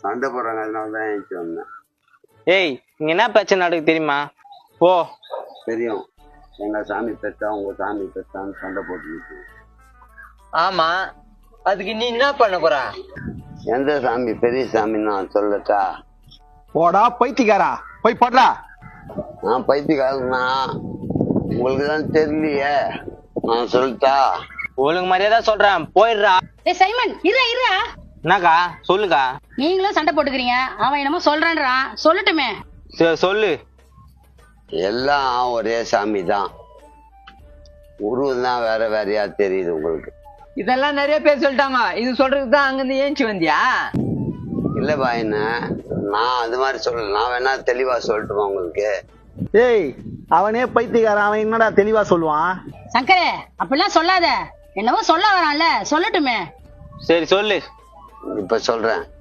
சண்டை போடுறாங்க, அதனால தான் ஏஞ்சி வந்தேன். ஏய் இங்க என்ன பிரச்சனை நடக்கு தெரியுமா? போ. தெரியும், எங்க சாமி பெத்தா உங்க சாமி பெத்தான்னு சண்டை போட்டு. ஆமா, அதுக்கு நீ என்ன பண்ண போற? எந்த சாமி பெரிய சாமின்னு நான் சொல்லட்டா? போடா பைத்தியக்காரா, போய் போடுறா. நான் பைத்தியக்காரனா? உங்களுக்கு தான் தெரியலையே, நான் சொல்லட்டா? ஒழுங்கு மரியாதை சொல்றேன், போயிடுறா. ஏய் சைமன், இருடா. என்னக்கா சொல்லுக்கா. நீங்களும் சண்டை போட்டுக்கிறீங்க, அவன் என்னமோ சொல்றான்றான், சொல்லட்டுமே. சொல்லு. எல்லாம் ஒரே சாமி தான், உருவம் தான் வேற வேறையா தெரியுது உங்களுக்கு. இதெல்லாம் நிறைய பேர் சொல்லிட்டாங்க, இது சொல்றதுக்கு தான் அங்கிருந்து ஏஞ்சி வந்தியா? இல்ல பாயின, நான் அது மாதிரி சொல்லல, நான் வேணா தெளிவா சொல்லட்டுமா உங்களுக்கு? ஏய் அவனே பைத்தியக்காரன், அவன் என்னடா தெளிவா சொல்லுவான்? சங்கரே அப்படிலாம் சொல்லாத, என்னவோ சொல்ல வரான்ல, சொல்லட்டுமே. சரி சொல்லு. இப்ப சொல்றேன்.